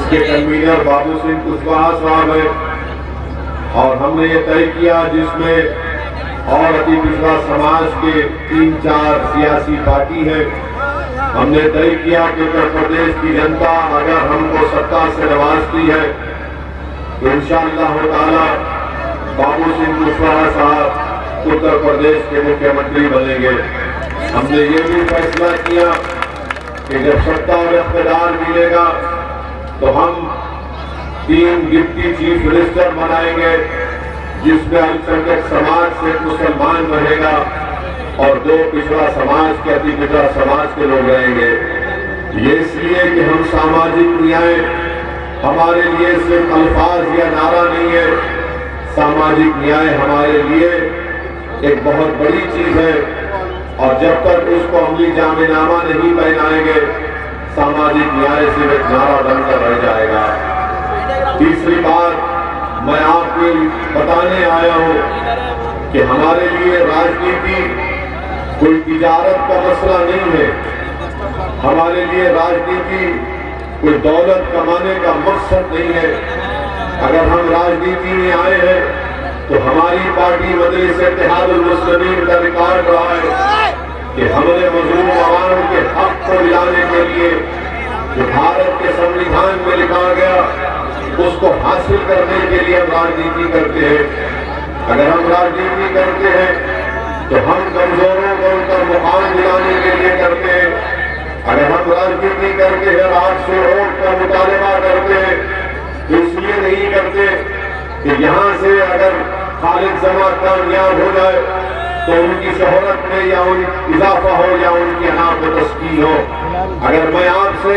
इसके कन्वीनर बाबू सिंह कुशवाहा साहब है। और हमने ये तय किया जिसमें और अति पिछड़ा समाज के 3-4 सियासी पार्टी है। हमने तय किया कि उत्तर प्रदेश की जनता अगर हमको सत्ता से नवाजती है तो इंशाअल्लाह ताला बाबू सिंह कुशवाहा साहब उत्तर प्रदेश के मुख्यमंत्री बनेंगे। हमने ये भी फैसला किया कि जब सत्ता और इख्तियार मिलेगा तो हम 3 डिप्टी चीफ मिनिस्टर बनाएंगे, जिसमें अल्पसंख्यक समाज से मुसलमान रहेगा और 2 पिछड़ा समाज के अति पिछड़ा समाज के लोग रहेंगे। ये इसलिए कि हम सामाजिक न्याय हमारे लिए सिर्फ अल्फाज या नारा नहीं है, सामाजिक न्याय हमारे लिए एक बहुत बड़ी चीज है। और जब तक उसको अमली जामिनामा नहीं पहनाएंगे सामाजिक न्याय सिर्फ एक नारा बनकर रह जाएगा। तीसरी बात मैं आपको बताने आया हूं कि हमारे लिए राजनीति कोई तिजारत का मसला नहीं है। हमारे लिए राजनीति कोई दौलत कमाने का मकसद नहीं है। अगर हम राजनीति में आए हैं तो हमारी पार्टी मजलिस इत्तेहादुल मुस्लिमीन का रिकॉर्ड रहा है कि हमने मजलूम अवाम के हक को दिलाने के लिए जो भारत के संविधान में लिखा गया उसको हासिल करने के लिए हम राजनीति करते हैं। अगर हम राजनीति करते हैं तो हम कमजोरों को उनका मुकाम दिलाने के लिए करते हैं। अगर हम राजनीति करते हैं रात से वोट का मुतालबा करते हैं तो इसलिए नहीं करते कि यहाँ से अगर खालिद जमा कामयाब हो जाए तो उनकी शोहरत में या उन इजाफा हो या उनकी यहाँ पे तस्कीन हो। अगर मैं आपसे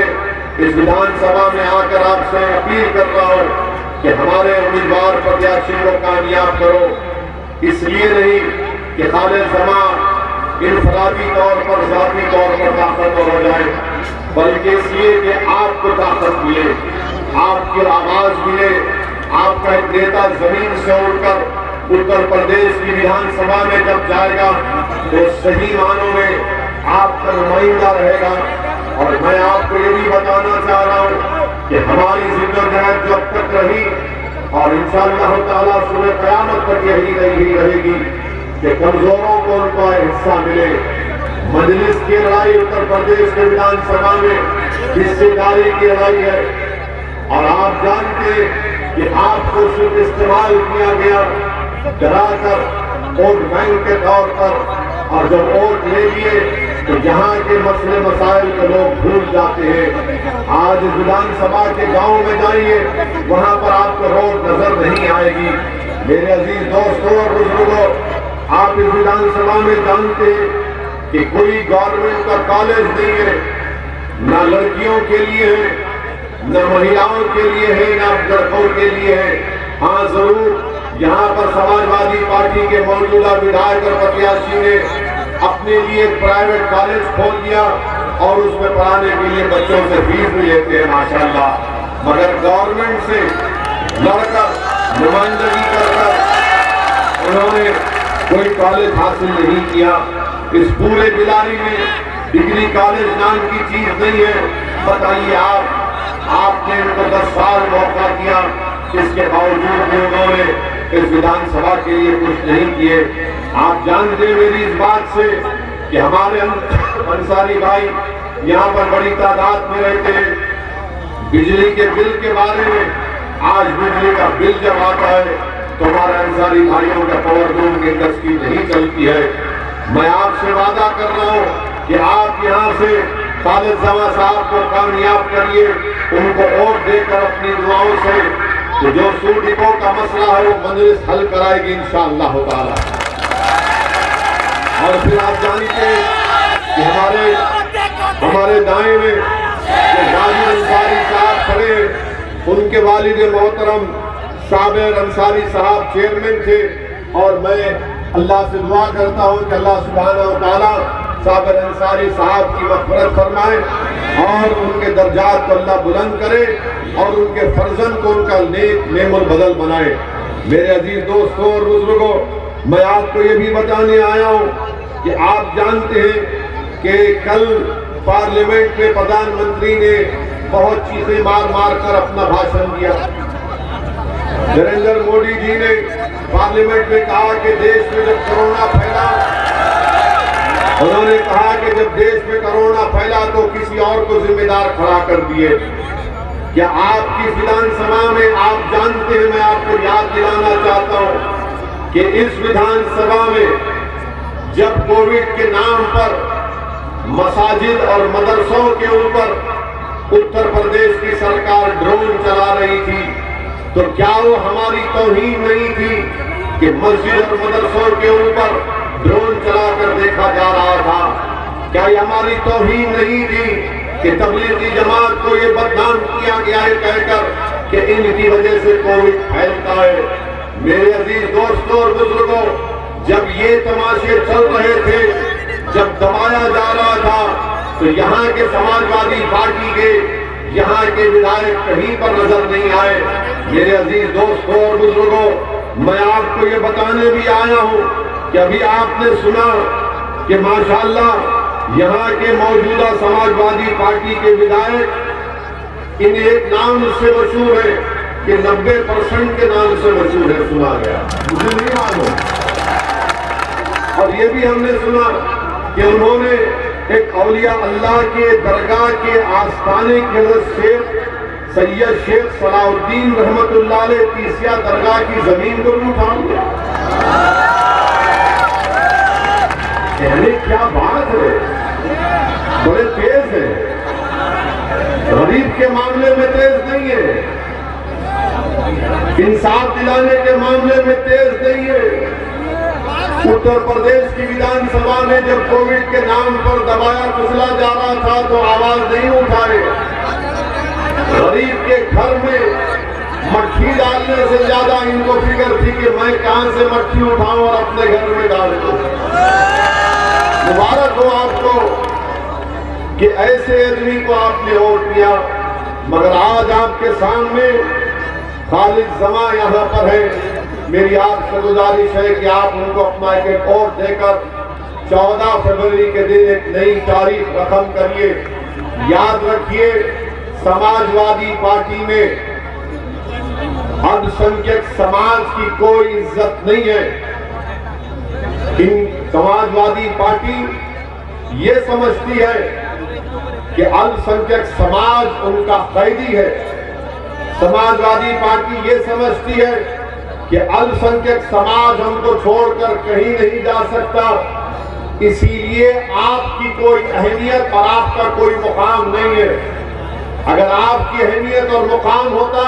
इस विधानसभा में आकर आपसे अपील कर रहा हूँ कि हमारे उम्मीदवार प्रत्याशी को कामयाब करो, इसलिए नहीं कि खालिद जमा इनफरादी तौर पर जाती तौर पर ताकतवर हो जाए, बल्कि इसलिए कि आपको ताकत मिले, आपकी आवाज मिले, आपका एक नेता जमीन से उठकर उत्तर प्रदेश की विधानसभा में जब जाएगा तो सही मानों में आपका नुमाइंदा रहेगा। और मैं आपको ये भी बताना चाह रहा हूँ कि हमारी जिद्दोजहद जब तक रही और इंशाअल्लाह ताला सुबह क़यामत तक यही रहेगी कि कमजोरों को उनका हिस्सा मिले। मजलिस की लड़ाई उत्तर प्रदेश के विधानसभा में हिस्सेदारी की लड़ाई है और आप जानते कि आपको सिर्फ इस्तेमाल किया गया डराकर वोट बैंक के तौर पर, और जब वोट ले लिए तो यहाँ के मसले मसाइल को लोग भूल जाते हैं। आज विधानसभा के गांव में जाइए, वहाँ पर आपको रोड नजर नहीं आएगी। मेरे अजीज दोस्तों और बुजुर्गों, आप इस विधानसभा में जानते हैं कि कोई गवर्नमेंट का कॉलेज नहीं है, न लड़कियों के लिए है, न महिलाओं के लिए है, न लड़कों के लिए है। हाँ जरूर यहाँ पर समाजवादी पार्टी के मौजूदा विधायक और प्रत्याशी ने अपने लिए एक प्राइवेट कॉलेज खोल दिया और उसमें पढ़ाने के लिए बच्चों से फीस भी लेते हैं माशाल्लाह। मगर गवर्नमेंट से लड़कर नुमाइंदगी कर उन्होंने कोई कॉलेज हासिल नहीं किया। इस पूरे बिलारी में डिग्री कॉलेज नाम की चीज नहीं है। बताइए आपने इनको 10 साल मौका दिया, इसके बावजूद भी उन्होंने इस विधानसभा के लिए कुछ नहीं किए। आप जानते मेरी इस बात से कि हमारे अंसारी भाई यहाँ पर बड़ी तादाद में रहते हैं। बिजली के बिल के बारे में, आज बिजली का बिल जब आता है तो हमारे अंसारी भाइयों का पावर लूम की इंडस्ट्री नहीं चलती है। मैं आपसे वादा कर रहा हूँ कि आप यहाँ से खालिद जमा साहब को कामयाब करिए, उनको वोट देकर अपनी दुआओं से तो जो सूट डिपो का मसला है वो मजलिस हल कराएगी इंशाअल्लाह ताला। और फिर आप जानते हैं कि हमारे दाएं में जो गाजी अंसारी साहब खड़े, उनके वालिद मोहतरम साबिर अंसारी साहब चेयरमैन थे। और मैं अल्लाह से दुआ करता हूँ कि अल्लाह सुब्हानहू व तआला साबिर अंसारी साहब की मग़फ़िरत फरमाए और उनके दर्जात को अल्लाह बुलंद करे और उनके फर्जन को उनका नेक नेमुल बदल बनाए। मेरे अजीज दोस्तों और बुजुर्गों, मैं आपको ये भी बताने आया हूँ कि आप जानते हैं कि कल पार्लियामेंट में प्रधानमंत्री ने बहुत चीखें मार मार कर अपना भाषण दिया। नरेंद्र मोदी जी ने पार्लियामेंट में कहा कि देश में जब कोरोना फैला, उन्होंने कहा कि जब देश में कोरोना फैला तो किसी और को जिम्मेदार खड़ा कर दिए। क्या आपकी विधानसभा में आप जानते हैं, मैं आपको याद दिलाना चाहता हूं कि इस विधानसभा में जब कोविड के नाम पर मसाजिद और मदरसों के ऊपर उत्तर प्रदेश की सरकार ड्रोन चला रही थी, तो क्या वो हमारी तौहीन नहीं थी कि मस्जिद और मदरसों के ऊपर ड्रोन चलाकर देखा जा रहा था? क्या ये हमारी तौहीन नहीं थी कि तबलीगी जमात को ये बदनाम किया गया है कहकर कि इनकी वजह से कोविड फैलता है? मेरे अजीज दोस्तों और बुजुर्गों, जब ये तमाशे चल रहे थे, जब दबाया जा रहा था, तो यहाँ के समाजवादी पार्टी के यहाँ के विधायक कहीं पर नजर नहीं आए। मेरे अजीज दोस्तों और बुजुर्गों, मैं आपको ये बताने भी आया हूँ कि अभी आपने सुना कि माशाअल्लाह यहाँ के मौजूदा समाजवादी पार्टी के विधायक इन एक नाम से मशहूर है कि 90% के नाम से मशहूर है, सुना गया, मुझे नहीं मालूम। और ये भी हमने सुना कि उन्होंने एक औलिया अल्लाह के दरगाह के आस्थाने के शेख सैयद शेख सलाउद्दीन रहमतुल्लाह अलैह तीसिया दरगाह की जमीन को भी उठा लिया। कहने क्या बात है, बड़े तेज है, गरीब के मामले में तेज नहीं है, इंसाफ दिलाने के मामले में तेज नहीं है। उत्तर प्रदेश की विधानसभा में जब कोविड के नाम पर दबाया कुचला जा रहा था तो आवाज नहीं उठाए। गरीब के घर में मट्टी डालने से ज्यादा इनको फिक्र थी कि मैं कहां से मट्टी उठाऊं और अपने घर में डाल दूं। मुबारक हो आपको कि ऐसे आदमी को आपने वोट दिया। मगर आज आपके सामने खालिद जमा यहाँ पर है। मेरी आपसे गुजारिश है कि आप उनको अपना एक वोट देकर 14 फरवरी के दिन एक नई तारीख रकम करिए। याद रखिए, समाजवादी पार्टी में अल्पसंख्यक समाज की कोई इज्जत नहीं है। इन समाजवादी पार्टी ये समझती है कि अल्पसंख्यक समाज उनका कैदी है। समाजवादी पार्टी ये समझती है कि अल्पसंख्यक समाज हमको छोड़कर कहीं नहीं जा सकता, इसीलिए आपकी कोई अहमियत और आपका कोई मुकाम नहीं है। अगर आपकी अहमियत और मुकाम होता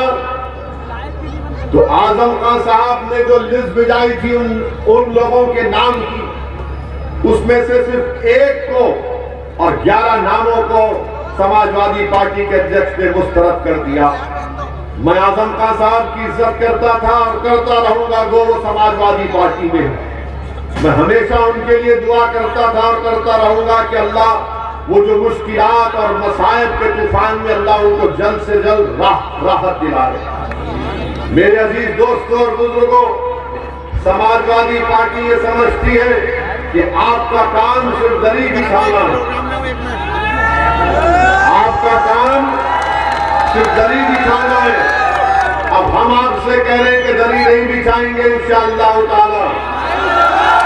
तो आजम खान साहब ने जो लिस्ट भिजाई थी उन लोगों के नाम की, उसमें से सिर्फ एक को और 11 नामों को समाजवादी पार्टी के अध्यक्ष ने मुस्तरद कर दिया। मैं आजम खान साहब की इज्जत करता था और करता रहूंगा, वो समाजवादी पार्टी में। मैं हमेशा उनके लिए दुआ करता था और करता रहूंगा कि अल्लाह वो जो मुश्किलात और मसाइब के तूफान में अल्लाह उनको जल्द से जल्द राहत दिलाए। मेरे अजीज दोस्तों और बुजुर्गों, समाजवादी पार्टी ये समझती है कि आपका काम सिर्फ दरी बिछाना है। आपका काम सिर्फ दरी बिछाना है। अब हम आपसे कह रहे हैं कि दरी नहीं बिछाएंगे इंशाअल्लाह ताला।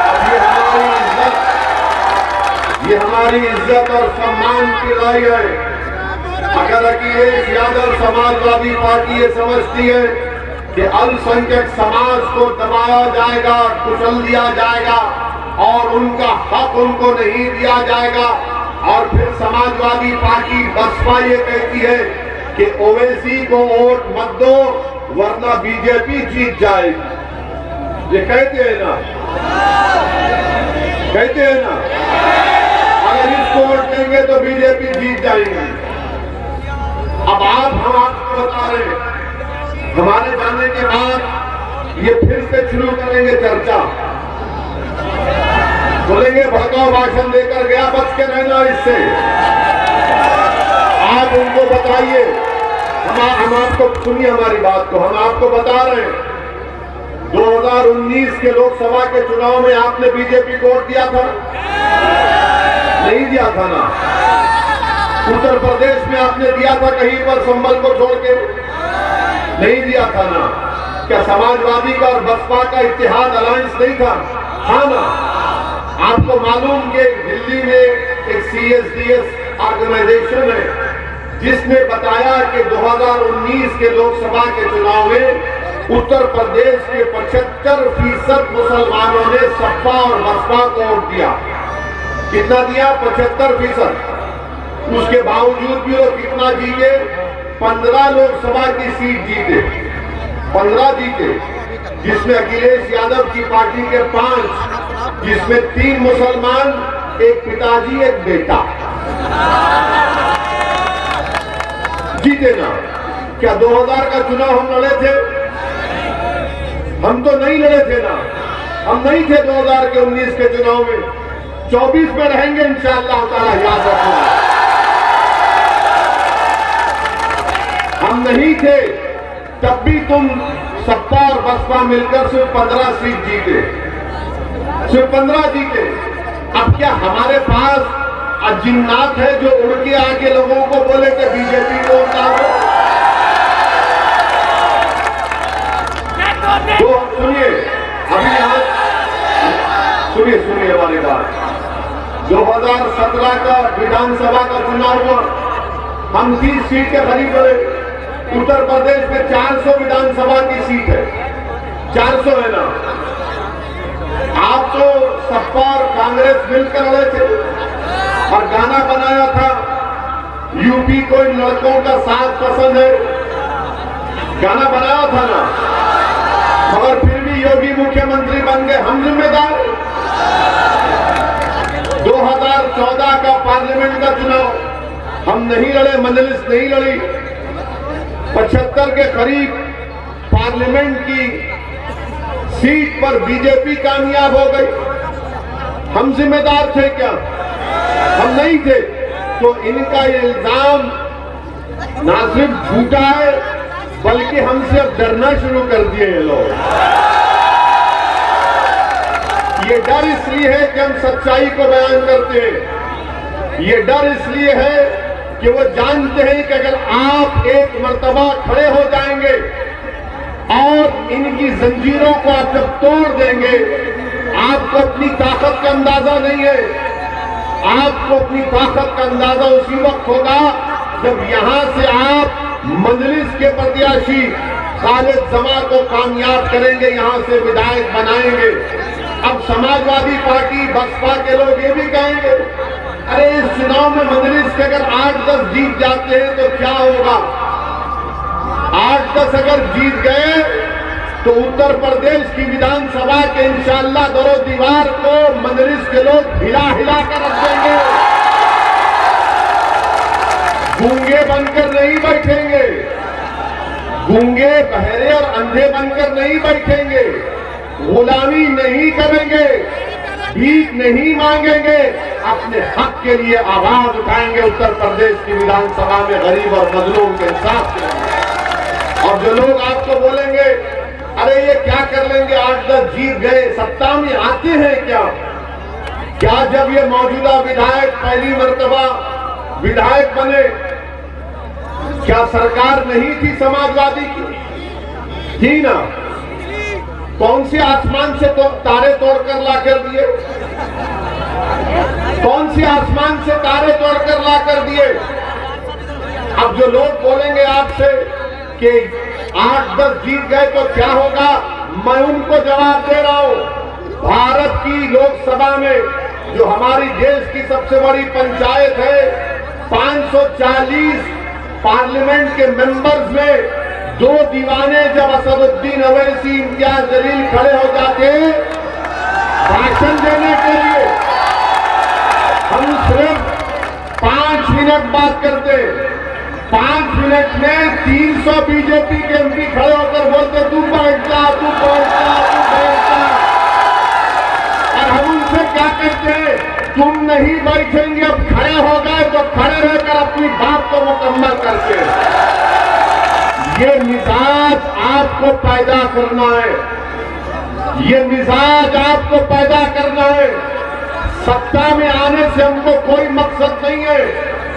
अब ये हमारी इज्जत और सम्मान की लड़ाई है। अगर अखिलेश यादव समाजवादी पार्टी ये समझती है कि अल्पसंख्यक समाज को दबाया जाएगा, कुचल दिया जाएगा और उनका हक उनको नहीं दिया जाएगा, और फिर समाजवादी पार्टी बसपा ये कहती है कि ओवैसी को वोट मत दो वरना बीजेपी जीत जाएगी। ये कहते हैं ना, कहते हैं ना, अगर इसको वोट देंगे तो बीजेपी जीत जाएगी। अब हम आपको बता रहे हैं, हमारे जाने के बाद ये फिर से शुरू करेंगे चर्चा, बोलेंगे भड़काऊ भाषण देकर गया, बच के रहना इससे। आप उनको बताइए, हम आपको सुनिए हमारी बात को, हम आपको बता रहे हैं 2019 के लोकसभा के चुनाव में आपने बीजेपी को वोट दिया था? नहीं दिया था ना? उत्तर प्रदेश में आपने दिया था कहीं पर संभल को छोड़ के? नहीं दिया था ना। क्या समाजवादी का और बसपा का इत्तेहाद अलायंस नहीं था? हाँ ना। आपको मालूम कि दिल्ली में एक CSDS ऑर्गेनाइजेशन है जिसने बताया कि 2019 के लोकसभा के चुनाव में उत्तर प्रदेश के 75% मुसलमानों ने सपा और बसपा को वोट दिया। कितना दिया? 75%। उसके बावजूद भी वो कितना जीते? 15 लोकसभा की सीट जीते, 15 जीते, जिसमें अखिलेश यादव की पार्टी के 5, जिसमें 3 मुसलमान, एक पिताजी एक बेटा जीते ना। क्या 2000 का चुनाव हम लड़े थे? हम तो नहीं लड़े थे ना। हम नहीं थे 2000 के 19 के चुनाव में। 24 में रहेंगे इंशाअल्लाह ताला, याद रखना। हम नहीं थे तब भी तुम सपा और बसपा मिलकर सिर्फ 15 सीट जीते, सिर्फ 15 जीते। अब क्या हमारे पास जिन्नात है जो उड़ के आके लोगों को बोले कि बीजेपी को उतारो? तो सुनिए, अभी यहां सुनिए हमारी बात। 2017 का विधानसभा का चुनाव हुआ, हम 30 सीट के करीब रहे। उत्तर प्रदेश में 400 विधानसभा की सीट है, 400 है ना। आप तो सपा और कांग्रेस मिलकर लड़े थे और गाना बनाया था, यूपी को इन लड़कों का साथ पसंद है, गाना बनाया था ना। मगर फिर भी योगी मुख्यमंत्री बन गए, हम जिम्मेदार। 2014 का पार्लियामेंट का चुनाव हम नहीं लड़े, मजलिस नहीं लड़ी। 75 के करीब पार्लियामेंट की सीट पर बीजेपी कामयाब हो गई। हम जिम्मेदार थे क्या? हम नहीं थे। तो इनका ये इल्जाम ना सिर्फ झूठा है बल्कि हमसे अब डरना शुरू कर दिए ये लोग। ये डर इसलिए है कि हम सच्चाई को बयान करते हैं। ये डर इसलिए है कि वो जानते हैं कि अगर आप एक मर्तबा खड़े हो जाएंगे और इनकी जंजीरों को आप जब तोड़ देंगे, आपको अपनी ताकत का अंदाजा नहीं है। आपको अपनी ताकत का अंदाजा उसी वक्त होगा जब यहां से आप मजलिस के प्रत्याशी खालिद जमा को कामयाब करेंगे, यहां से विधायक बनाएंगे। अब समाजवादी पार्टी बसपा के लोग ये भी कहेंगे, अरे इस चुनाव में मजलिस के अगर 8-10 जीत जाते हैं तो क्या होगा? 8-10 अगर जीत गए तो उत्तर प्रदेश की विधानसभा के इंशाअल्लाह दरो दीवार को मजलिस के लोग हिला हिला कर रख देंगे। गूंगे बनकर नहीं बैठेंगे, गूंगे बहरे और अंधे बनकर नहीं बैठेंगे, गुलामी नहीं करेंगे, भीख नहीं मांगेंगे, अपने हक के लिए आवाज उठाएंगे। उत्तर प्रदेश की विधानसभा में गरीब और मजलूम के इंसाफ। और जो लोग आपको बोलेंगे अरे ये क्या कर लेंगे, 8-10 जीत गए, सत्ता में आते हैं क्या? क्या जब ये मौजूदा विधायक पहली मर्तबा विधायक बने, क्या सरकार नहीं थी समाजवादी की? थी ना। कौन से आसमान से तो तारे तोड़कर ला कर दिए? कौन से आसमान से तारे तोड़कर ला कर दिए? अब जो लोग बोलेंगे आपसे कि 8-10 जीत गए तो क्या होगा, मैं उनको जवाब दे रहा हूं। भारत की लोकसभा में जो हमारी देश की सबसे बड़ी पंचायत है, 540 पार्लियामेंट के मेंबर्स में 2 दीवाने जब असदुद्दीन अवैसी, इम्तियाज जलील खड़े हो जाते भाषण देने के लिए, हम सिर्फ 5 मिनट बात करते। 5 मिनट में 300 बीजेपी के एमपी खड़े होकर बोलते तू बैठ जा, तू बैठ जा, तू बैठ जा। और हम उनसे क्या कहते हैं, तुम नहीं बैठेंगे, अब खड़े हो गए तो खड़े रहकर अपनी बात को मुकम्मल करके। ये मिजाज आपको पैदा करना है, ये मिजाज आपको पैदा करना है। सत्ता में आने से हमको कोई मकसद नहीं है,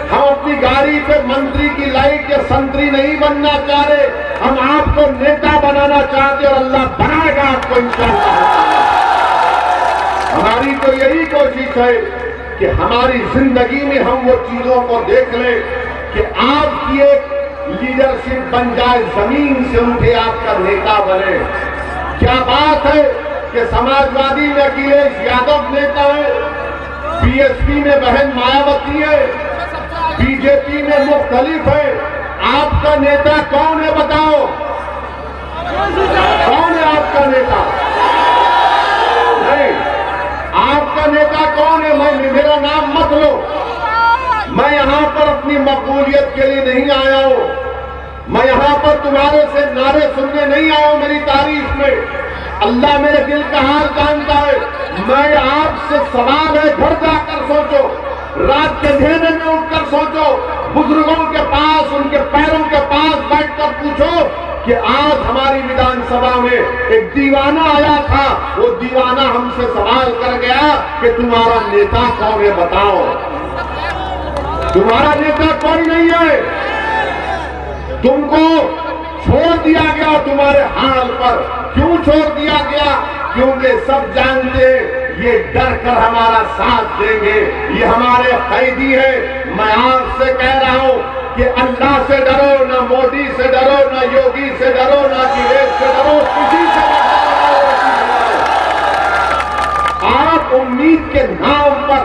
हम अपनी गाड़ी पे मंत्री की लाइट या संतरी नहीं बनना चाह रहे, हम आपको नेता बनाना चाहते और अल्लाह बनाएगा आपको इंशाअल्लाह। हमारी तो यही कोशिश है कि हमारी जिंदगी में हम वो चीजों को देख लें कि आपकी एक लीडरशिप बन जाए, जमीन से उठे आपका नेता बने। क्या बात है कि समाजवादी में अखिलेश यादव नेता है, बीएसपी में बहन मायावती है, बीजेपी में मुख्तलिफ है। आपका नेता कौन है बताओ? कौन है आपका नेता? नहीं, आपका नेता कौन है? मेरा नाम मत लो। मैं यहां पर अपनी मकबूलियत के लिए नहीं आया हूं, मैं यहां पर तुम्हारे से नारे सुनने नहीं आया हूं मेरी तारीफ में। अल्लाह मेरे दिल का हाल जानता है। मैं आपसे सवाल है, घर जाकर सोचो, रात के अंधेरे में उठकर सोचो, बुजुर्गों के पास, उनके पैरों के पास बैठकर पूछो कि आज हमारी विधानसभा में एक दीवाना आया था, वो दीवाना हमसे सवाल कर गया कि तुम्हारा नेता कौन है बताओ। तुम्हारा नेता कोई नहीं है, तुमको छोड़ दिया गया तुम्हारे हाल पर। क्यों छोड़ दिया गया? क्योंकि सब जानते ये डर कर हमारा साथ देंगे, ये हमारे कैदी है। मैं आपसे कह रहा हूं कि अल्लाह से डरो, ना मोदी से डरो, ना योगी से डरो, ना अखिलेश से डरो, किसी से डरो। आप उम्मीद के नाम पर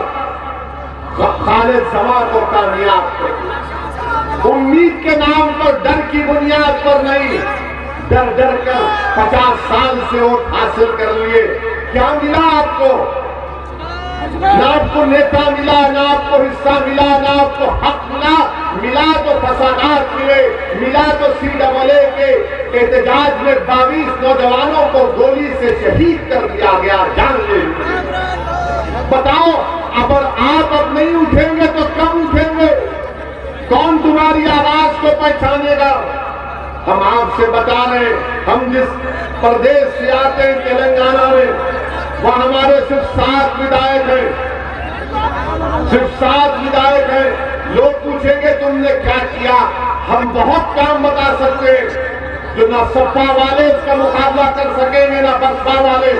खालिद समा को कामयाब करें, उम्मीद के नाम पर, डर की बुनियाद पर नहीं। डर डर कर 50 साल से वोट हासिल कर लिए, क्या मिला आपको? ना आपको नेता मिला, ना आपको हिस्सा मिला, ना आपको हक मिला। मिला तो फसादात मिले, मिला तो CAA के एहतजाज में 22 नौजवानों को गोली से शहीद कर दिया गया, जान ले। बताओ, अगर आप अब नहीं उठेंगे तो कब उठेंगे? कौन तुम्हारी आवाज को पहचानेगा? हम आपसे बता रहे, हम जिस प्रदेश से आते हैं तेलंगाना में, वह हमारे सिर्फ 7 विधायक हैं, सिर्फ 7 विधायक हैं। लोग पूछेंगे तुमने क्या किया? हम बहुत काम बता सकते हैं जो ना सपा वाले इसका मुकाबला कर सकेंगे, ना बसपा वाले।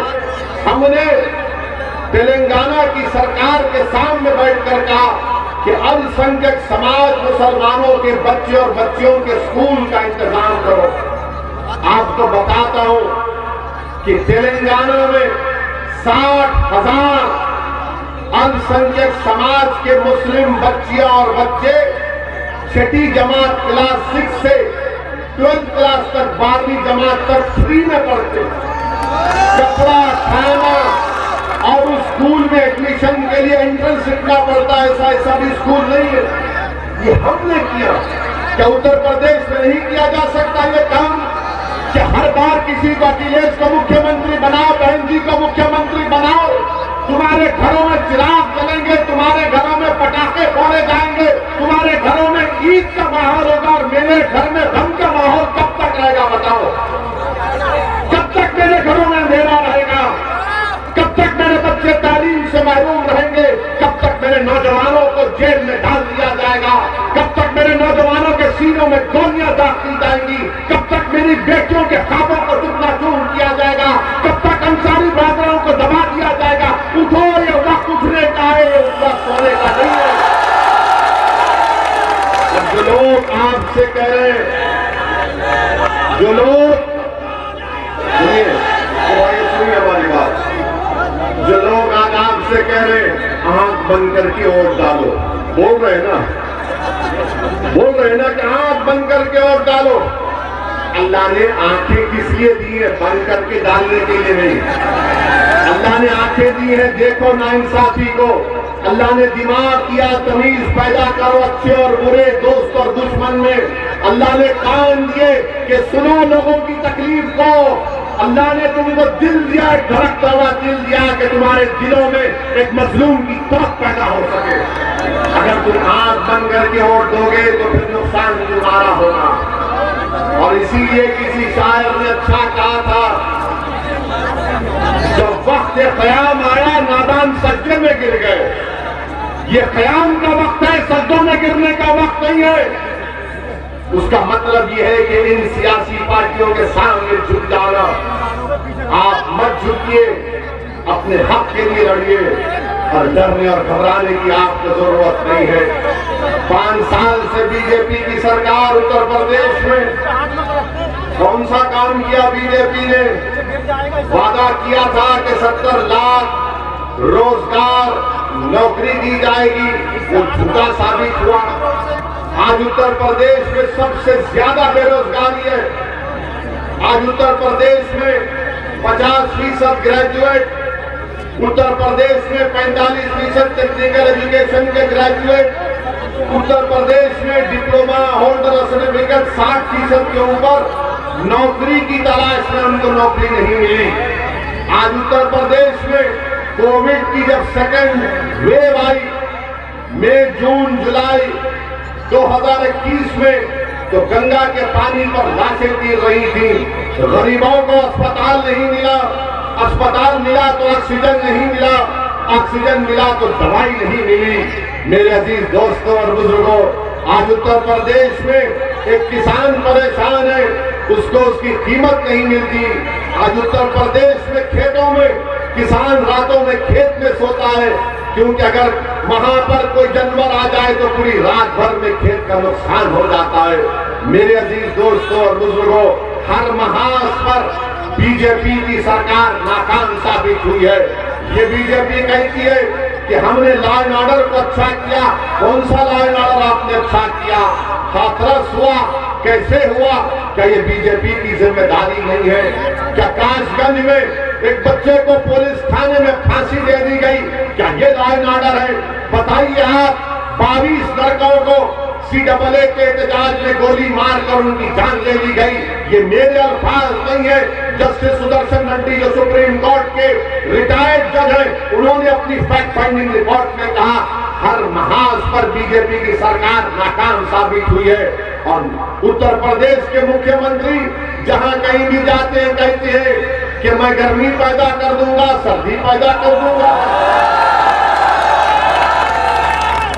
हमने तेलंगाना की सरकार के सामने बैठकर कहा कि अल्पसंख्यक समाज मुसलमानों के बच्चे और बच्चियों के स्कूल का इंतजाम करो। आपको बताता हूं कि तेलंगाना में 60,000 अल्पसंख्यक समाज के मुस्लिम बच्चियां और बच्चे 6ठी जमात क्लास 6 से 12th क्लास तक, 12वीं जमात तक फ्री में पढ़ते। कपड़ा, खाना और उस स्कूल में एडमिशन के लिए एंट्रेंस लिखना पड़ता है। ऐसा भी स्कूल नहीं है। ये हमने किया। क्या उत्तर प्रदेश में नहीं किया जा सकता ये काम? क्या हर बार किसी को अखिलेश को मुख्यमंत्री बनाओ, बहन जी को मुख्यमंत्री बनाओ? तुम्हारे घरों में चिराग जलेंगे, तुम्हारे घरों में पटाखे फोड़े जाएंगे, तुम्हारे घरों में ईद का माहौल होगा और मेरे घर में गम का माहौल कब तक रहेगा बताओ? कब तक मेरे घरों में अंधेरा रहेगा? कब तक मेरे बच्चे तालीम से महरूम रहेंगे? कब तक मेरे नौजवानों को जेल में डाल दिया जाएगा? कब तक मेरे नौजवानों के सीनों में गोलियां दाखिल जाएंगी? कब तक मेरी बेटियों के ख्वाबों को टुकड़ा चूर किया जाएगा? कब तक अंसारी बरादरों को दबा दिया जाएगा? उठो, ये वक्त उठने का है, ये वक्त सोने का नहीं है। जो लोग आपसे कह रहे हैं, जो लोग सुनिए हमारी बात, जो लोग आज आपसे कह रहे हैं आंख बंद करके वोट डालो, बोल रहे हैं ना, बोल रहे हैं ना कि आंख बंद करके वोट डालो। अल्लाह ने आंखें किस लिए दी है? बंद करके डालने के लिए नहीं। अल्लाह ने आंखें दी है, देखो नाइंसाफी को। अल्लाह ने दिमाग दिया, तमीज पैदा करो अच्छे और बुरे, दोस्त और दुश्मन में। अल्लाह ने कान दिए कि सुनो लोगों की तकलीफ को। अल्लाह ने तुमको दिल दिया, एक धड़कता हुआ दिल दिया कि तुम्हारे दिलों में एक मजलूम की तड़प पैदा हो सके। अगर तुम आंख बंद करके वोट दोगे तो फिर नुकसान तुम्हारा होगा। और इसीलिए किसी शायर ने अच्छा कहा था, जब वक्त क़याम आया नादान सज्जे में गिर गए, ये क़याम का वक्त है, सजदों में गिरने का वक्त नहीं है। उसका मतलब यह है कि इन सियासी पार्टियों के सामने झुक जाना। आप मत झुकिए, अपने हक के लिए लड़िए और डरने और घबराने की आपको जरूरत नहीं है। 5 साल से बीजेपी की सरकार उत्तर प्रदेश में कौन सा काम किया? बीजेपी ने वादा किया था कि 70 लाख रोजगार नौकरी दी जाएगी, वो झूठा साबित हुआ। आज उत्तर प्रदेश में सबसे ज्यादा बेरोजगारी है। आज उत्तर प्रदेश में 50% ग्रेजुएट, उत्तर प्रदेश में 45% टेक्निकल एजुकेशन के ग्रेजुएट, उत्तर प्रदेश में डिप्लोमा होल्डर सर्टिफिकेट 60% के ऊपर नौकरी की तलाश में उनको नौकरी नहीं मिली। आज उत्तर प्रदेश में कोविड की जब सेकेंड वेव आई, मई, जून, जुलाई 2021 में, तो गंगा के पानी पर लाशें गिर रही थी। गरीबों को अस्पताल नहीं मिला, अस्पताल मिला तो ऑक्सीजन नहीं मिला, ऑक्सीजन मिला तो दवाई नहीं मिली। मेरे अजीज दोस्तों और बुजुर्गों, आज उत्तर प्रदेश में एक किसान परेशान है, उसको उसकी कीमत नहीं मिलती। आज उत्तर प्रदेश में खेतों में किसान रातों में खेत में सोता है, क्योंकि अगर वहां पर कोई जानवर आ जाए तो पूरी रात भर में खेत का नुकसान हो जाता है। मेरे अजीज दोस्तों और बुजुर्गों, हर महाज पर बीजेपी की सरकार नाकाम साबित हुई है। ये बीजेपी कहती है कि हमने लॉ एंड ऑर्डर को अच्छा किया। कौन सा लॉ एंड ऑर्डर आपने अच्छा किया? हाथरस हुआ, कैसे हुआ? क्या ये बीजेपी की जिम्मेदारी नहीं है? क्या कासगंज में एक बच्चे को पुलिस थाने में फांसी दे दी गई, क्या ये लॉ एंड ऑर्डर है? बताइए आप, 22 लड़कों को CAA के एहतजाज में गोली मारकर उनकी जान ले ली गई। ये मेरे अल्फाज नहीं है। जस्टिस सुदर्शन रेड्डी जो सुप्रीम कोर्ट के रिटायर्ड जज हैं, उन्होंने अपनी फैक्ट फाइंडिंग रिपोर्ट में कहा हर महाज पर बीजेपी की सरकार नाकाम साबित हुई है। और उत्तर प्रदेश के मुख्यमंत्री जहां कहीं भी जाते हैं कहते हैं कि मैं गर्मी पैदा कर दूंगा, सर्दी पैदा कर दूंगा।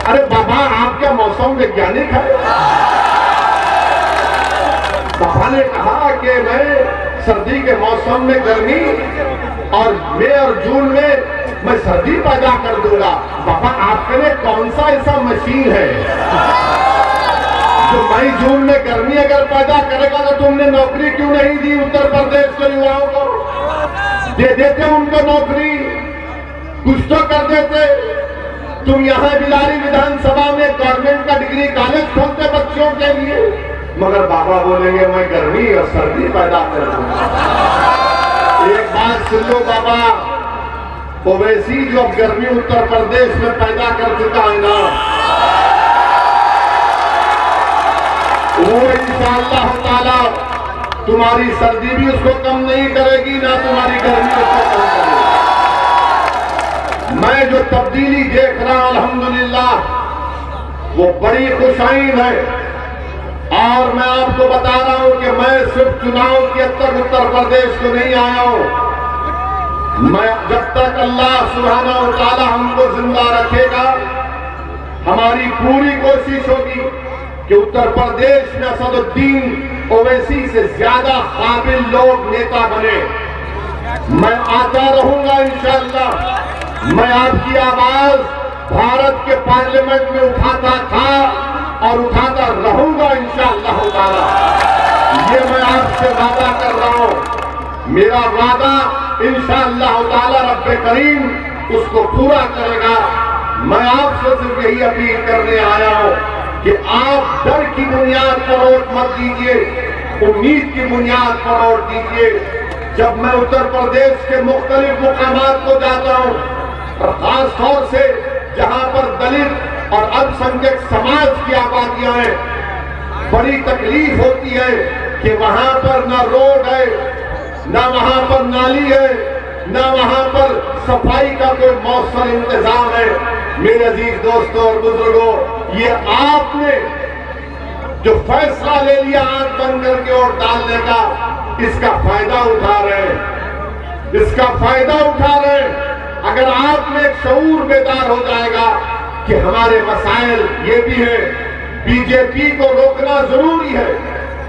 अरे बाबा, आप क्या मौसम वैज्ञानिक है? बाबा ने कहा कि मैं सर्दी के मौसम में गर्मी और मई और जून में मैं सर्दी पैदा कर दूंगा। बाबा, आपके लिए कौन सा ऐसा मशीन है जो मई जून में गर्मी अगर पैदा करेगा? तो तुमने नौकरी क्यों नहीं दी उत्तर प्रदेश के युवाओं को? दे देते उनको नौकरी, कुछ तो कर देते। तुम यहाँ बिलारी विधानसभा में गवर्नमेंट का डिग्री कॉलेज खोलते बच्चों के लिए, मगर बाबा बोलेंगे मैं गर्मी और सर्दी पैदा कर दूंगा। एक बात सुन लो बाबा, ओवैसी जो गर्मी उत्तर प्रदेश में पैदा कर चुका है ना, वो इंशाअल्लाह ताला तुम्हारी सर्दी भी उसको कम नहीं करेगी, ना तुम्हारी गर्मी उसको कम करेगी। मैं जो तब्दीली देख रहा हूं अल्हम्दुलिल्लाह, वो बड़ी खुशाइन है। और मैं आपको बता रहा हूं कि मैं सिर्फ चुनाव के तक उत्तर प्रदेश को नहीं आया हूं। मैं जब तक अल्लाह सुब्हानहू व तआला हमको जिंदा रखेगा, हमारी पूरी कोशिश होगी कि उत्तर प्रदेश में असदुद्दीन ओवैसी से ज्यादा काबिल लोग नेता बने। मैं आता रहूंगा इंशाअल्लाह। मैं आपकी आवाज भारत के पार्लियामेंट में उठाता था और उठाता रहूंगा इंशाअल्लाह ताला। ये मैं आपसे वादा कर रहा हूं। मेरा वादा इंशाअल्लाह ताला रब्बे करीम उसको पूरा करेगा। मैं आपसे सिर्फ यही अपील करने आया हूं कि आप डर की बुनियाद पर वोट मत दीजिए, उम्मीद की बुनियाद पर वोट दीजिए। जब मैं उत्तर प्रदेश के मुख्तलिफ मुकामात को जाता हूं, और खास तौर से जहां पर दलित और अल्पसंख्यक समाज की आबादियां हैं, बड़ी तकलीफ होती है कि वहां पर न रोड है, न वहां पर नाली है, न वहां पर सफाई का कोई मौसर इंतजाम है। मेरे अजीज दोस्तों और बुजुर्गों, ये आपने जो फैसला ले लिया आंख बंद करके वोट डालने का, इसका फायदा उठा रहे हैं, इसका फायदा उठा रहे हैं। अगर आप में एक शऊर बेदार हो जाएगा कि हमारे मसाइल ये भी है, बीजेपी को रोकना जरूरी है।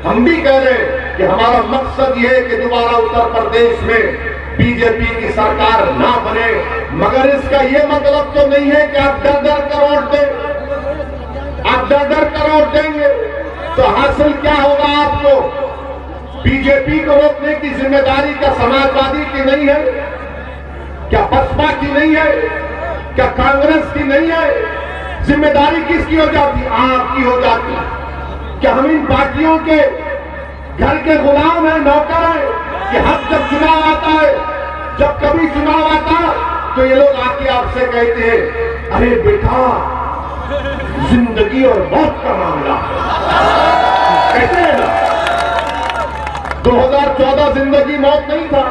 हम भी कह रहे हैं कि हमारा मकसद ये है कि दोबारा उत्तर प्रदेश में बीजेपी की सरकार ना बने, मगर इसका ये मतलब तो नहीं है कि आप डर डर कर वोट दें। आप डर डर कर वोट देंगे तो हासिल क्या होगा आपको? बीजेपी को रोकने की जिम्मेदारी क्या समाजवादी की नहीं है? क्या बसपा की नहीं है? क्या कांग्रेस की नहीं है? जिम्मेदारी किसकी हो जाती? आपकी हो जाती। क्या हम इन पार्टियों के घर के गुलाम हैं, नौकर हैं कि हम जब चुनाव आता है, जब कभी चुनाव आता तो ये लोग आके आपसे कहते हैं, अरे बेटा जिंदगी और मौत का मामला कहते हैं ना। 2014 जिंदगी मौत नहीं था,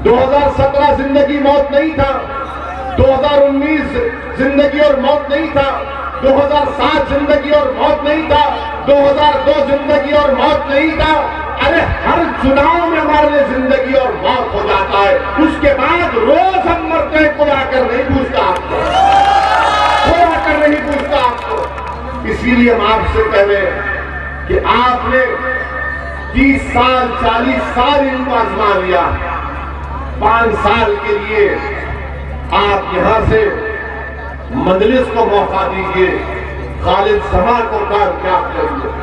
2017 जिंदगी मौत नहीं था, 2019 जिंदगी और मौत नहीं था, 2007 जिंदगी और मौत नहीं था, 2002 जिंदगी और मौत नहीं था। अरे हर चुनाव में हमारे लिए जिंदगी और मौत हो जाता है, उसके बाद रोज हम मरते हैं, कोई आकर नहीं पूछता आपको, कोई आकर नहीं पूछता आपको। इसीलिए हम आपसे कह रहे हैं कि आपने 30 साल 40 साल इनको आजमा लिया, 5 साल के लिए आप यहां से मजलिस को मौका दीजिए, खालिद समा को कामयाब करिए।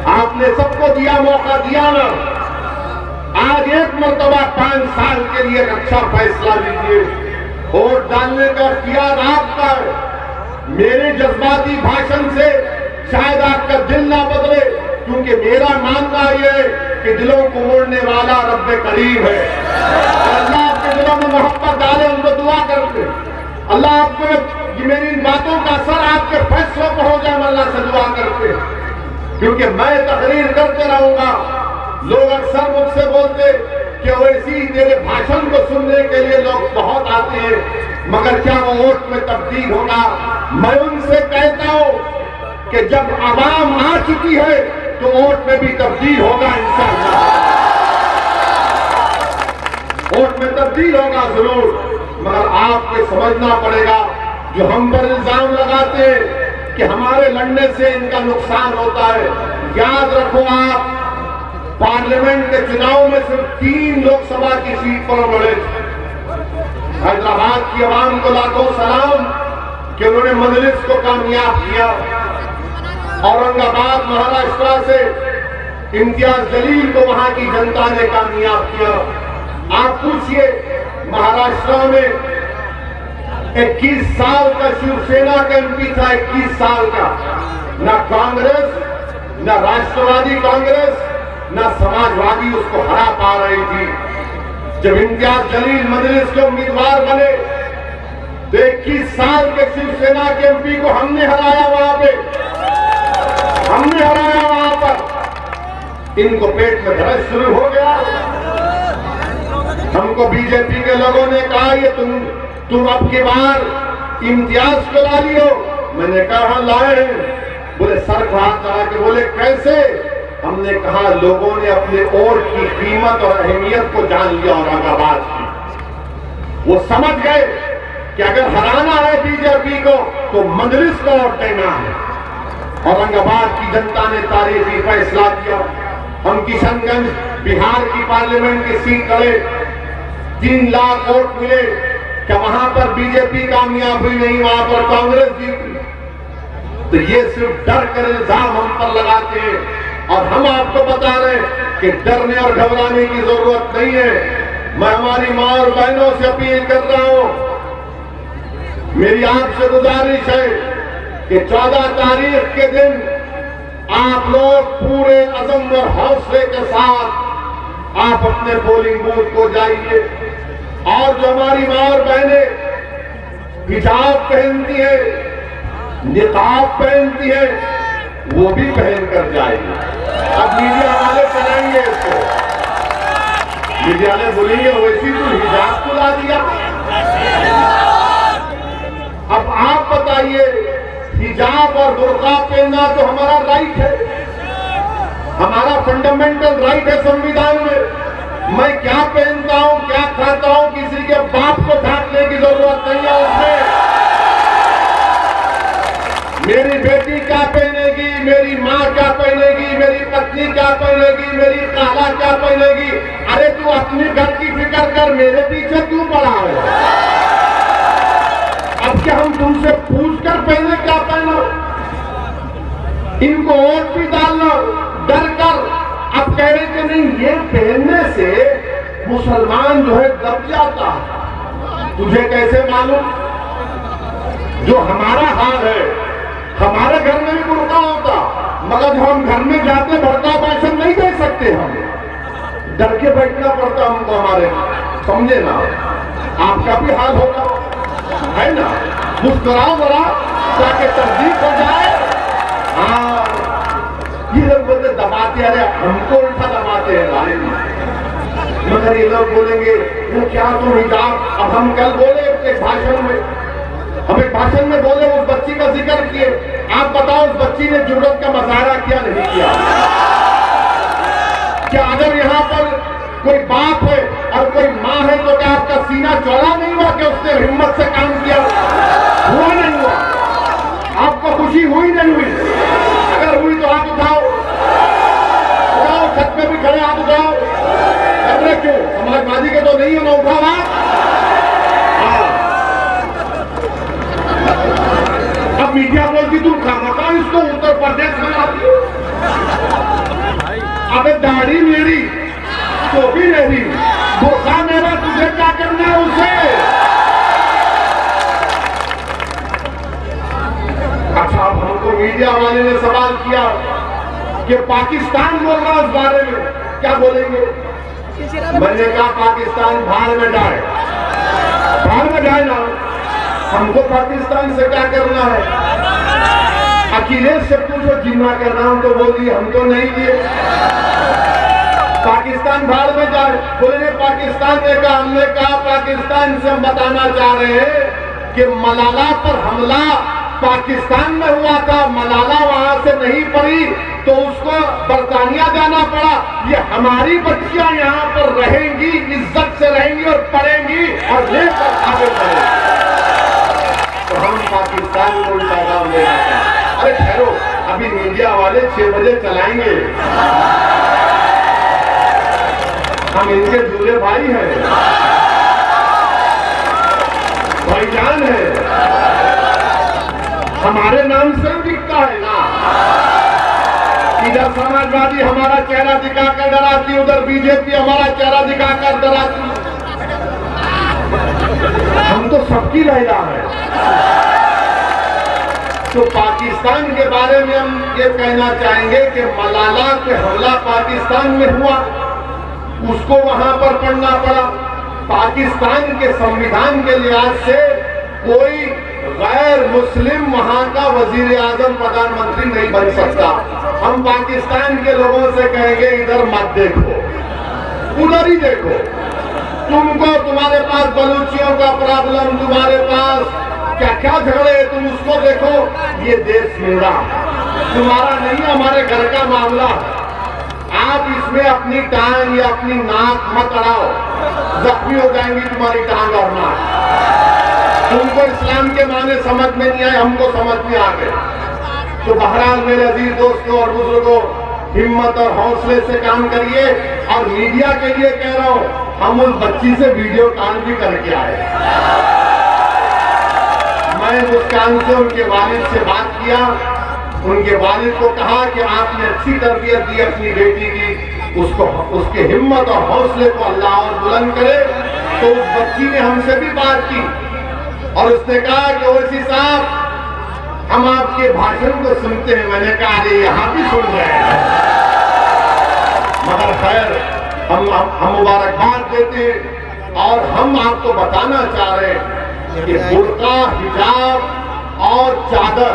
आपने सबको दिया, मौका दिया ना, आज एक मर्तबा 5 साल के लिए अच्छा फैसला लीजिए। वोट डालने का इख्तियार आपका है। मेरे जज्बाती भाषण से शायद आपका दिल ना बदले, क्योंकि मेरा मानना यह है कि दिलों को मोड़ने वाला रब्बे करीम है। अल्लाह आपके दिलों में मोहब्बत डाले, उनको दुआ करते। अल्लाह आपको मेरी इन बातों का असर आपके फैसलों पर हो जाए, अल्लाह से दुआ करते। क्योंकि मैं तकरीर करते रहूंगा, लोग अक्सर मुझसे बोलते कि वैसी तेरे भाषण को सुनने के लिए लोग बहुत आते हैं, मगर क्या वो वोट में तब्दील होगा? मैं उनसे कहता हूं कि जब आवाम आ चुकी है तो वोट में भी तब्दील होगा, इंशाअल्लाह वोट में तब्दील होगा जरूर। मगर आपको समझना पड़ेगा, जो हम पर इल्जाम लगाते हैं कि हमारे लड़ने से इनका नुकसान होता है, याद रखो आप पार्लियामेंट के चुनाव में सिर्फ 3 लोकसभा की सीट पर लड़े। हैदराबाद की आवाम को लाखों सलाम कि उन्होंने मजलिस को कामयाब किया। औरंगाबाद महाराष्ट्र से इम्तियाज जलील को वहां की जनता ने कामयाब किया। आप पूछिए, महाराष्ट्र में 21 साल का शिवसेना का एमपी था, 21 साल का, ना कांग्रेस, ना राष्ट्रवादी कांग्रेस, ना समाजवादी उसको हरा पा रही थी। जब इम्तियाज जलील मजलिस के उम्मीदवार बने तो 21 साल के शिवसेना के एमपी को हमने हराया, वहां पे हमने हराया। वहां पर इनको पेट में दर्द शुरू हो गया। हमको बीजेपी के लोगों ने कहा, ये तुम अब की बार इम्तियाज को ला लियो। मैंने कहा लाए हैं। बोले सर को हाथ लगा के बोले कैसे? हमने कहा लोगों ने अपने वोट की कीमत और अहमियत को जान लिया औरंगाबाद की। वो समझ गए कि अगर हराना है बीजेपी को तो मजलिस को वोट देना है। औरंगाबाद की जनता ने तारीखी फैसला किया। हम किशनगंज बिहार की पार्लियामेंट की सीट लड़े, 3 लाख वोट मिले। क्या वहां पर बीजेपी कामयाब हुई? नहीं, वहां पर कांग्रेस जीती। तो ये सिर्फ डर कर इल्जाम हम पर लगाते हैं, और हम आपको बता रहे हैं कि डरने और घबराने की जरूरत नहीं है। मैं हमारी मां और बहनों से अपील कर रहा हूं, मेरी आपसे गुजारिश है कि 14 तारीख के दिन आप लोग पूरे अज़म और हौसले के साथ आप अपने पोलिंग बूथ को जाइए, और जो हमारी मां और बहनें हिजाब पहनती है, निकाब पहनती है, वो भी पहन कर जाएगी। अब मीडिया वाले चलाएंगे इसको, मीडिया वाले बोलेंगे वैसी तो हिजाब को ला दिया। अब आप बताइए, हिजाब और बुर्का पहनना तो हमारा राइट है, हमारा फंडामेंटल राइट है संविधान में। मैं क्या पहनता हूं, क्या खाता हूं, किसी के बाप को ढांकने की जरूरत नहीं है उसमें। मेरी बेटी क्या पहनेगी, मेरी माँ क्या पहनेगी, मेरी पत्नी क्या पहनेगी, मेरी खाला क्या पहनेगी। अरे तू अपने घर की फिक्र कर, मेरे पीछे क्यों पड़ा है? अब क्या हम तुमसे पूछ कर पहले क्या पहनो? इनको वोट भी डालना डर कर। अब कह रहे कि नहीं, ये पहनने से मुसलमान जो है दब जाता है। तुझे कैसे मालूम? जो हमारा हाल है, हमारे घर में भी बुर्का होता, मगर जब हम घर में जाते भड़काऊ भाषण नहीं दे सकते, हम डर के बैठना पड़ता हमको। हमारे समझे ना, आपका भी हाल होगा है ना? मुस्कुराओ जरा ताकि तस्दीक हो जाए। हाँ, ये लोग बोलते दबाते, अरे हमको उल्टा दबाते हैं भाई। मगर ये लोग बोलेंगे क्या तुम हिजाब। अब हम कल बोले एक भाषण में, हम एक भाषण में बोले, उस बच्ची का जिक्र किए। आप बताओ उस बच्ची ने जुर्रत का मुजाहरा किया नहीं किया? क्या अगर यहाँ पर कोई बाप है और कोई माँ है तो क्या आपका सीना चौड़ा नहीं हुआ कि उसने हिम्मत से काम किया? हुआ नहीं हुआ? आपको खुशी हुई नहीं हुई? अगर हुई तो हाथ उठाओ, उठाओ, छत पे भी खड़े हाथ उठाओ। अरे क्यों, समाजवादी के तो नहीं है ना, उठाओ हाथ। अब मीडिया बोलती तुम खामखा इसको उत्तर प्रदेश में आती हो। अबे दाढ़ी मेरी, टोपी मेरी, बुर्का मेरा, तुझे क्या करना है उससे? अच्छा, अब हमको मीडिया वाले ने सवाल किया कि पाकिस्तान बोल रहा उस बारे में, क्या बोलेंगे? मैंने कहा पाकिस्तान भाड़ में जाए, भाड़ में जाए ना, हमको पाकिस्तान से क्या करना है? अखिलेश से पूछो जिन्ना का नाम तो बोल दिए, हम तो नहीं दिए। पाकिस्तान भाड़ में जाए, बोले पाकिस्तान ने कहा, हमने कहा पाकिस्तान से हम बताना चाह रहे हैं कि मलाला पर हमला पाकिस्तान में हुआ था, मलाला वहां से नहीं पड़ी तो उसको बरतानिया जाना पड़ा। ये हमारी बच्चियां यहाँ पर रहेंगी, इज्जत से रहेंगी और पढ़ेंगी और लेकर आगे बढ़ेंगी। तो हम पाकिस्तान को उल्टा दाम देना चाहते। अरे ठहरो, अभी मीडिया वाले 6 बजे चलाएंगे, हम इनके दूल्हे भाई हैं, भाईजान है, हमारे नाम से दिखता है ना। इधर समाजवादी हमारा चेहरा दिखाकर डराती, उधर बीजेपी हमारा चेहरा दिखाकर डराती। हम तो सबकी लहरा है। तो पाकिस्तान के बारे में हम ये कहना चाहेंगे कि मलाला पे हमला पाकिस्तान में हुआ, उसको वहां पर पढ़ना पड़ा। पाकिस्तान के संविधान के लिहाज से कोई गैर मुस्लिम वहां का वजीर आजम प्रधानमंत्री नहीं बन सकता। हम पाकिस्तान के लोगों से कहेंगे इधर मत देखो, उधर ही देखो। तुमको तुम्हारे पास बलूचियों का प्रॉब्लम, तुम्हारे पास क्या क्या झगड़े, तुम उसको देखो। ये देश मेरा, तुम्हारा नहीं, हमारे घर का मामला। आप इसमें अपनी टांग या अपनी नाक मत अड़ाओ, जख्मी हो जाएंगी तुम्हारी टांग और नाक। तुमको इस्लाम के माने समझ में नहीं आए, हमको समझ में आ गए। तो बहरहाल मेरे अजीज दोस्तों और बुजुर्गों, हिम्मत और हौसले से काम करिए। और मीडिया के लिए कह रहा हूं, हम उस बच्ची से वीडियो कॉल भी करके आए। मैं मुस्कान से उनके वालिद से बात किया, उनके वालिद को कहा कि आपने अच्छी तरबियत दी अपनी बेटी की, उसको उसके हिम्मत और हौसले को अल्लाह और बुलंद करे। तो उस बच्ची ने हमसे भी बात की और उसने कहा कि ओवैसी साहब, हम आपके भाषण को सुनते हैं। मैंने कहा अरे यहाँ भी सुन रहे हैं, मगर खैर हम मुबारकबाद देते हैं और हम आपको बताना चाह रहे हैं कि बुर्का, हिजाब और चादर,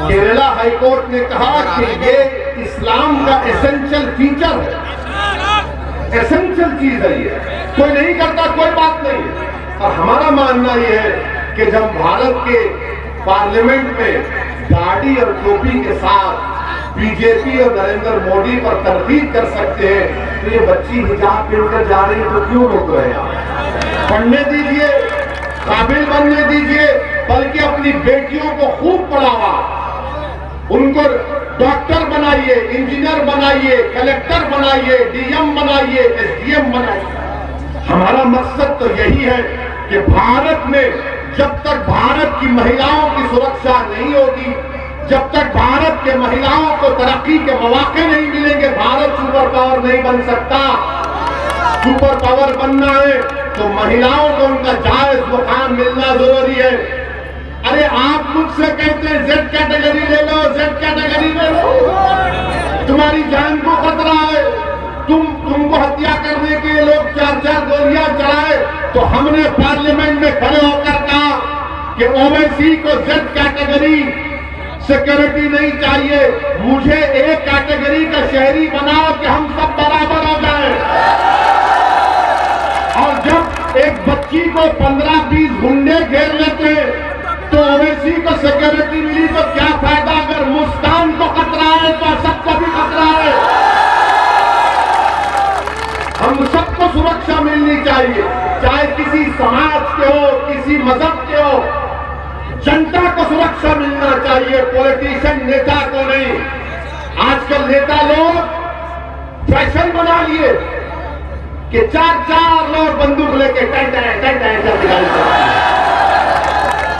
केरला हाईकोर्ट ने कहा कि ये इस्लाम का एसेंशियल फीचर है, एसेंशियल चीज है। ये कोई नहीं करता कोई बात नहीं। और हमारा मानना यह है कि जब भारत के पार्लियामेंट में दाढ़ी और टोपी के साथ बीजेपी और नरेंद्र मोदी पर तनकीद कर सकते हैं, तो ये बच्ची हिजाब पहनकर जा रही है तो क्यों रोक रहे हैं? पढ़ने दीजिए, काबिल बनने दीजिए, बल्कि अपनी बेटियों को खूब पढ़ावा, उनको डॉक्टर बनाइए, इंजीनियर बनाइए, कलेक्टर बनाइए, डीएम बनाइए, एसडीएम बनाइए। हमारा मकसद तो यही है कि भारत में जब तक भारत की महिलाओं की सुरक्षा नहीं होगी, जब तक भारत के महिलाओं को तरक्की के मौके नहीं मिलेंगे, भारत सुपर पावर नहीं बन सकता। सुपर पावर बनना है तो महिलाओं को उनका जायज मुकाम मिलना जरूरी है। अरे आप मुझसे कहते हैं जेड कैटेगरी ले लो, जेड कैटेगरी ले लो, तुम्हारी जान को खतरा है, तुमको हत्या करने के लिए लोग 4-4 गोलियां चलाए, तो हमने पार्लियामेंट में खड़े होकर कहा कि ओवैसी को जेड कैटेगरी सिक्योरिटी नहीं चाहिए, मुझे एक कैटेगरी का शहरी बनाओ कि हम सब बराबर हो जाए। और जब एक बच्ची को 15-20 गुंडे घेर लेते तो ओवैसी को सिक्योरिटी मिली तो क्या फायदा? अगर मुस्कान को खतरा है तो सबको भी खतरा है। हम सबको सुरक्षा मिलनी चाहिए, चाहे किसी समाज के हो, किसी मजहब के हो, जनता को सुरक्षा मिलना चाहिए, पॉलिटिशियन नेता को नहीं। आजकल नेता लोग फैशन बना लिए कि 4-4 लोग बंदूक लेके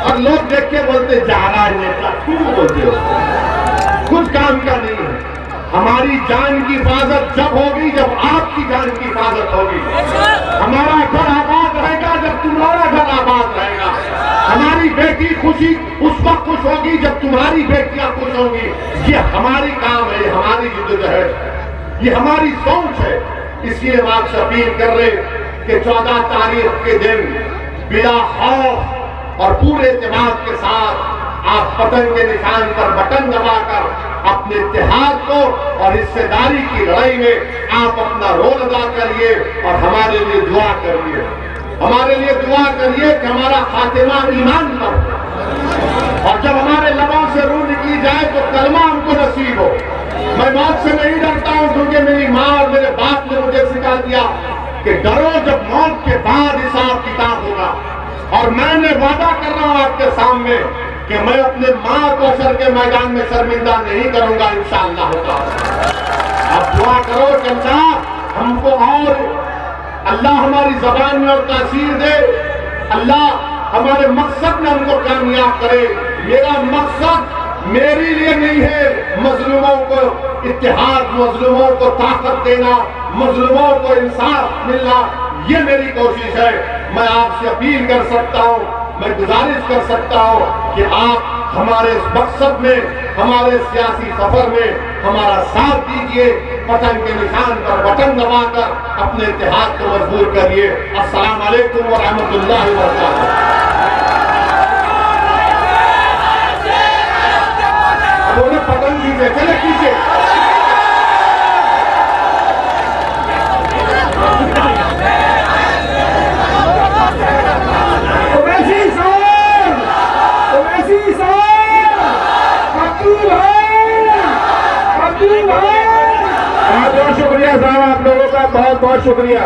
और लोग देख के बोलते जा रहा है नेता, क्यों बोलते हो? कुछ काम का नहीं है। हमारी जान की हिफाजत जब होगी जब आपकी जान की हिफाजत होगी। हमारा घर आबाद रहेगा जब तुम्हारा घर आबाद रहेगा। हमारी बेटी खुशी उस वक्त खुश होगी जब तुम्हारी बेटियां खुश होंगी। ये हमारी काम है, ये हमारी जिद्दोजहद, ये हमारी सोच है। इसलिए हम आपसे अपील कर रहे कि 14 तारीख के दिन बिना खौफ और पूरे इत्तेमाद के साथ आप पतंग के निशान पर बटन दबाकर अपने इत्तेहाद को और हिस्सेदारी की लड़ाई में आप अपना रोल अदा करिए और हमारे लिए दुआ करिए। हमारे लिए दुआ करिए कि हमारा खातिमा ईमान पर हो और जब हमारे लबों से रूह निकली जाए तो कलमा हमको नसीब हो। मैं मौत से नहीं डरता हूं क्योंकि मेरी माँ और मेरे बाप ने मुझे सिखा दिया कि डरो जब मौत के बाद हिसाब किताब होगा। और मैंने वादा कर रहा हूं आपके सामने कि मैं अपने मां को असर के मैदान में शर्मिंदा नहीं करूंगा इंशाअल्लाह होगा। अब दुआ करो कि अल्लाह हमको और अल्लाह हमारी जबान में और तासीर दे, अल्लाह हमारे मकसद में हमको कामयाब करे। मेरा मकसद मेरे लिए नहीं है मजलूमों को इत्तेहाद, मजलूमों को ताकत देना, मजलूमों को इंसाफ मिलना, ये मेरी कोशिश है। मैं आपसे अपील कर सकता हूं, मैं गुजारिश कर सकता हूं कि आप हमारे इस मकसद में, हमारे सियासी सफर में हमारा साथ दीजिए। पतंग के निशान पर बटन दबाकर अपने इत्तेहाद को मजबूत करिए। अस्सलाम वालेकुम व रहमतुल्लाहि व बरकातहू। पतंग दीजिए, चले कीजिए। बहुत शुक्रिया साहब, आप लोगों का बहुत बहुत शुक्रिया।